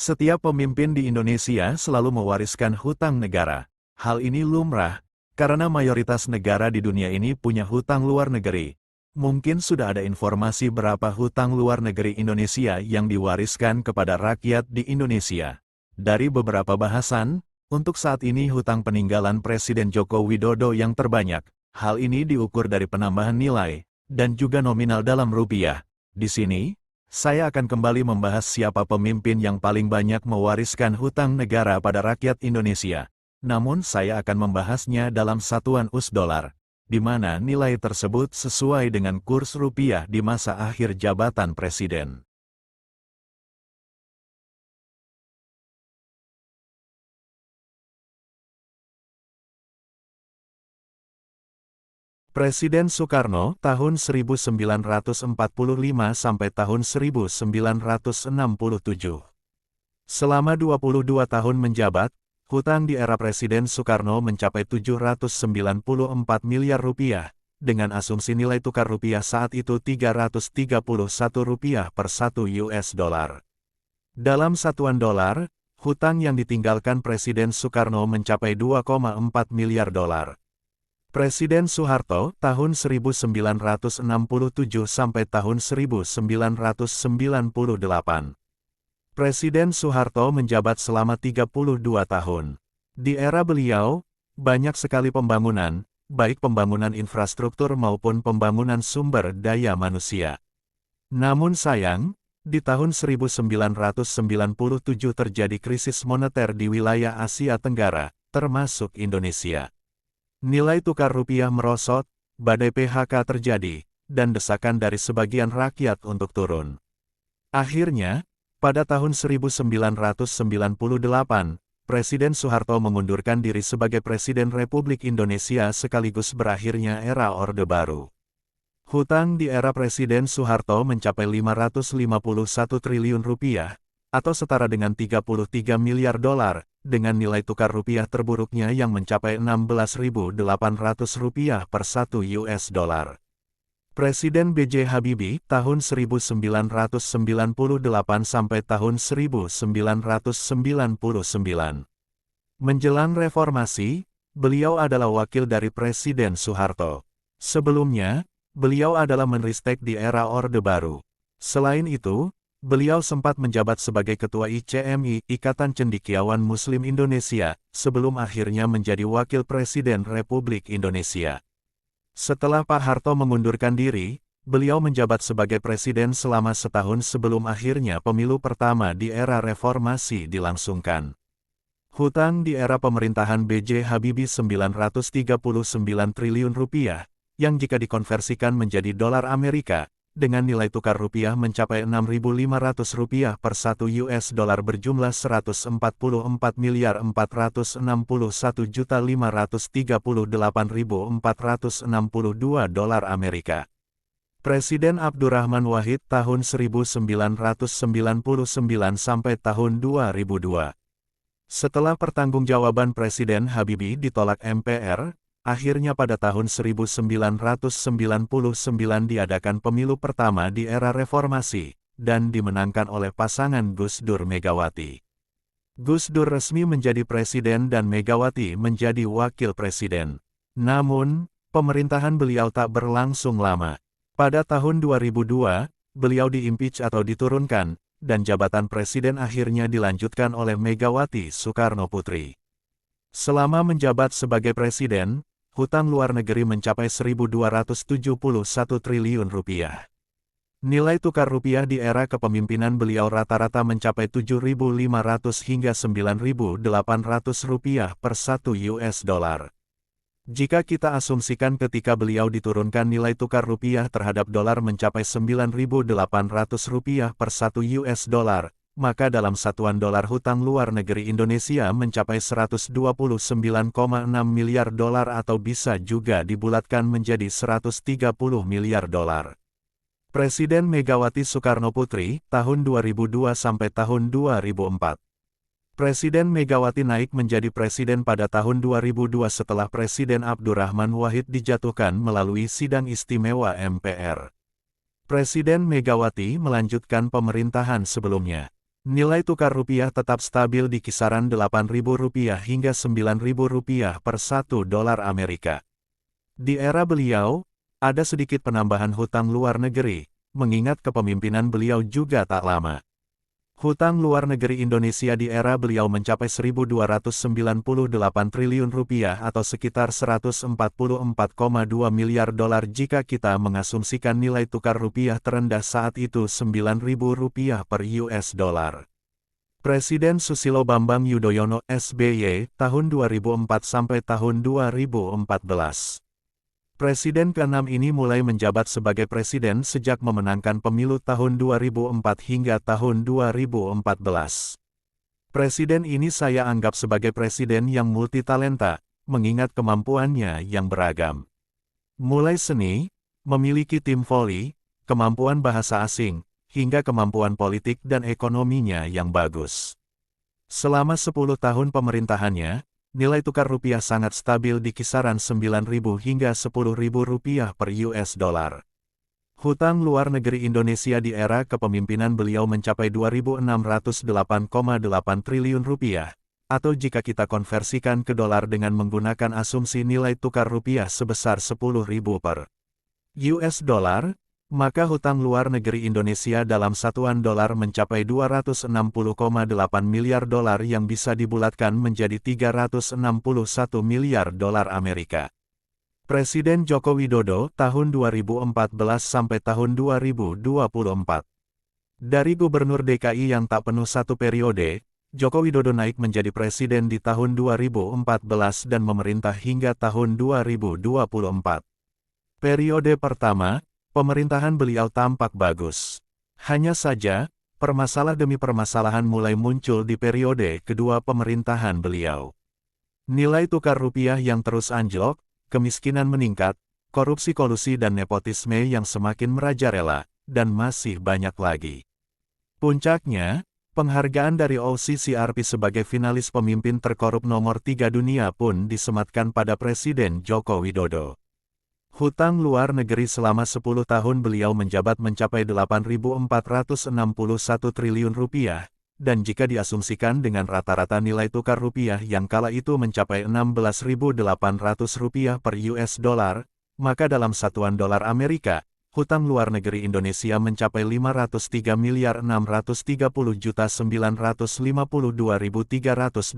Setiap pemimpin di Indonesia selalu mewariskan hutang negara. Hal ini lumrah, karena mayoritas negara di dunia ini punya hutang luar negeri. Mungkin sudah ada informasi berapa hutang luar negeri Indonesia yang diwariskan kepada rakyat di Indonesia. Dari beberapa bahasan, untuk saat ini hutang peninggalan Presiden Joko Widodo yang terbanyak. Hal ini diukur dari penambahan nilai, dan juga nominal dalam rupiah. Di sini, saya akan kembali membahas siapa pemimpin yang paling banyak mewariskan hutang negara pada rakyat Indonesia. Namun saya akan membahasnya dalam satuan US dollar, di mana nilai tersebut sesuai dengan kurs rupiah di masa akhir jabatan presiden. Presiden Soekarno tahun 1945 sampai tahun 1967. Selama 22 tahun menjabat, hutang di era Presiden Soekarno mencapai 794 miliar rupiah, dengan asumsi nilai tukar rupiah saat itu 331 rupiah per 1 US dollar. Dalam satuan dolar, hutang yang ditinggalkan Presiden Soekarno mencapai 2,4 miliar dolar. Presiden Soeharto tahun 1967 sampai tahun 1998. Presiden Soeharto menjabat selama 32 tahun. Di era beliau, banyak sekali pembangunan, baik pembangunan infrastruktur maupun pembangunan sumber daya manusia. Namun sayang, di tahun 1997 terjadi krisis moneter di wilayah Asia Tenggara, termasuk Indonesia. Nilai tukar rupiah merosot, badai PHK terjadi, dan desakan dari sebagian rakyat untuk turun. Akhirnya, pada tahun 1998, Presiden Soeharto mengundurkan diri sebagai Presiden Republik Indonesia sekaligus berakhirnya era Orde Baru. Hutang di era Presiden Soeharto mencapai 551 triliun rupiah, atau setara dengan 33 miliar dolar, dengan nilai tukar rupiah terburuknya yang mencapai 16.800 rupiah per 1 US dollar. Presiden B.J. Habibie tahun 1998 sampai tahun 1999. Menjelang reformasi, beliau adalah wakil dari Presiden Soeharto. Sebelumnya, beliau adalah menristek di era Orde Baru. Selain itu, beliau sempat menjabat sebagai Ketua ICMI, Ikatan Cendekiawan Muslim Indonesia, sebelum akhirnya menjadi Wakil Presiden Republik Indonesia. Setelah Pak Harto mengundurkan diri, beliau menjabat sebagai Presiden selama setahun sebelum akhirnya pemilu pertama di era reformasi dilangsungkan. Hutang di era pemerintahan B.J. Habibie 939 triliun rupiah, yang jika dikonversikan menjadi dolar Amerika, dengan nilai tukar rupiah mencapai 6.500 rupiah per 1 US dollar berjumlah 144.461.538.462 dolar Amerika. Presiden Abdurrahman Wahid tahun 1999 sampai tahun 2002. Setelah pertanggungjawaban Presiden Habibie ditolak MPR, akhirnya pada tahun 1999 diadakan pemilu pertama di era reformasi, dan dimenangkan oleh pasangan Gus Dur Megawati. Gus Dur resmi menjadi presiden dan Megawati menjadi wakil presiden. Namun, pemerintahan beliau tak berlangsung lama. Pada tahun 2002, beliau diimpeach atau diturunkan, dan jabatan presiden akhirnya dilanjutkan oleh Megawati Soekarno Putri. Selama menjabat sebagai presiden, hutang luar negeri mencapai 1.271 triliun rupiah. Nilai tukar rupiah di era kepemimpinan beliau rata-rata mencapai 7.500 hingga 9.800 rupiah per 1 US dollar. Jika kita asumsikan ketika beliau diturunkan nilai tukar rupiah terhadap dolar mencapai 9.800 rupiah per 1 US dollar, maka dalam satuan dolar hutang luar negeri Indonesia mencapai 129,6 miliar dolar atau bisa juga dibulatkan menjadi 130 miliar dolar. Presiden Megawati Soekarno Putri, tahun 2002 sampai tahun 2004. Presiden Megawati naik menjadi presiden pada tahun 2002 setelah Presiden Abdurrahman Wahid dijatuhkan melalui sidang istimewa MPR. Presiden Megawati melanjutkan pemerintahan sebelumnya. Nilai tukar rupiah tetap stabil di kisaran Rp8.000 hingga Rp9.000 per $1 Amerika. Di era beliau, ada sedikit penambahan hutang luar negeri, mengingat kepemimpinan beliau juga tak lama. Hutang luar negeri Indonesia di era beliau mencapai Rp1.298 triliun atau sekitar $144,2 miliar jika kita mengasumsikan nilai tukar rupiah terendah saat itu Rp9.000 per US dollar. Presiden Susilo Bambang Yudhoyono (SBY) tahun 2004 sampai tahun 2014. Presiden ke-6 ini mulai menjabat sebagai presiden sejak memenangkan pemilu tahun 2004 hingga tahun 2014. Presiden ini saya anggap sebagai presiden yang multitalenta, mengingat kemampuannya yang beragam. Mulai seni, memiliki tim voli, kemampuan bahasa asing, hingga kemampuan politik dan ekonominya yang bagus. Selama 10 tahun pemerintahannya, nilai tukar rupiah sangat stabil di kisaran Rp9.000 hingga Rp10.000 per US dollar. Hutang luar negeri Indonesia di era kepemimpinan beliau mencapai Rp2.608,8 triliun, atau jika kita konversikan ke dolar dengan menggunakan asumsi nilai tukar rupiah sebesar Rp10.000 per US dollar, maka hutang luar negeri Indonesia dalam satuan dolar mencapai $260,8 miliar yang bisa dibulatkan menjadi $361 miliar Amerika. Presiden Joko Widodo tahun 2014 sampai tahun 2024. Dari gubernur DKI yang tak penuh satu periode, Joko Widodo naik menjadi presiden di tahun 2014 dan memerintah hingga tahun 2024. Periode pertama, pemerintahan beliau tampak bagus. Hanya saja, permasalahan demi permasalahan mulai muncul di periode kedua pemerintahan beliau. Nilai tukar rupiah yang terus anjlok, kemiskinan meningkat, korupsi kolusi dan nepotisme yang semakin merajalela, dan masih banyak lagi. Puncaknya, penghargaan dari OCCRP sebagai finalis pemimpin terkorup nomor 3 dunia pun disematkan pada Presiden Joko Widodo. Hutang luar negeri selama 10 tahun beliau menjabat mencapai Rp8.461 triliun, dan jika diasumsikan dengan rata-rata nilai tukar rupiah yang kala itu mencapai Rp16.800 per US dollar, maka dalam satuan dolar Amerika, hutang luar negeri Indonesia mencapai Rp503.952.389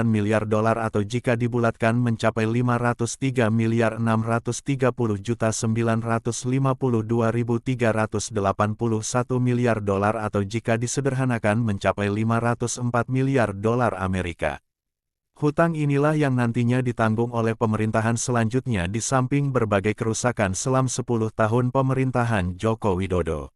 miliar atau jika dibulatkan mencapai Rp503.952.381 miliar atau jika disederhanakan mencapai $504 miliar Amerika. Hutang inilah yang nantinya ditanggung oleh pemerintahan selanjutnya di samping berbagai kerusakan selama 10 tahun pemerintahan Joko Widodo.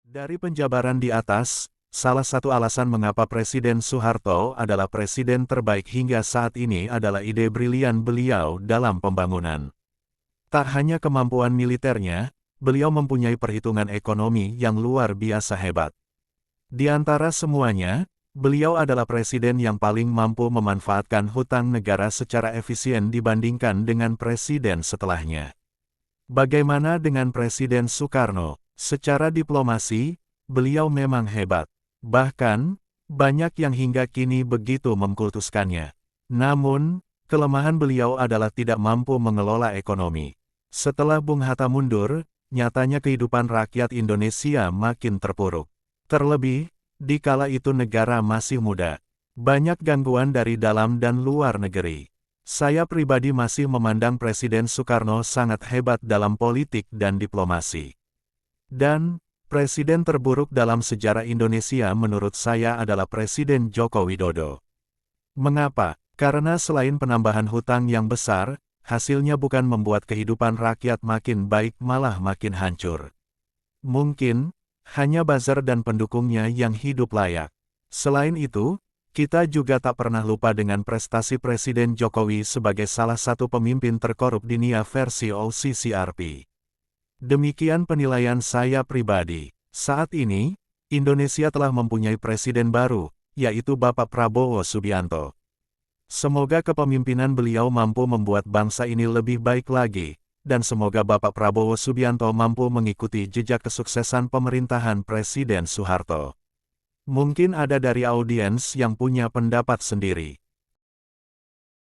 Dari penjabaran di atas, salah satu alasan mengapa Presiden Soeharto adalah presiden terbaik hingga saat ini adalah ide brilian beliau dalam pembangunan. Tak hanya kemampuan militernya, beliau mempunyai perhitungan ekonomi yang luar biasa hebat. Di antara semuanya, beliau adalah presiden yang paling mampu memanfaatkan hutang negara secara efisien dibandingkan dengan presiden setelahnya. Bagaimana dengan Presiden Soekarno? Secara diplomasi, beliau memang hebat. Bahkan, banyak yang hingga kini begitu mengkultuskannya. Namun, kelemahan beliau adalah tidak mampu mengelola ekonomi. Setelah Bung Hatta mundur, nyatanya kehidupan rakyat Indonesia makin terpuruk. Terlebih, di kala itu negara masih muda. Banyak gangguan dari dalam dan luar negeri. Saya pribadi masih memandang Presiden Soekarno sangat hebat dalam politik dan diplomasi. Dan, presiden terburuk dalam sejarah Indonesia menurut saya adalah Presiden Joko Widodo. Mengapa? Karena selain penambahan hutang yang besar, hasilnya bukan membuat kehidupan rakyat makin baik malah makin hancur. Mungkin, hanya buzzer dan pendukungnya yang hidup layak. Selain itu, kita juga tak pernah lupa dengan prestasi Presiden Jokowi sebagai salah satu pemimpin terkorup di dunia versi OCCRP. Demikian penilaian saya pribadi. Saat ini, Indonesia telah mempunyai presiden baru, yaitu Bapak Prabowo Subianto. Semoga kepemimpinan beliau mampu membuat bangsa ini lebih baik lagi, dan semoga Bapak Prabowo Subianto mampu mengikuti jejak kesuksesan pemerintahan Presiden Soeharto. Mungkin ada dari audiens yang punya pendapat sendiri.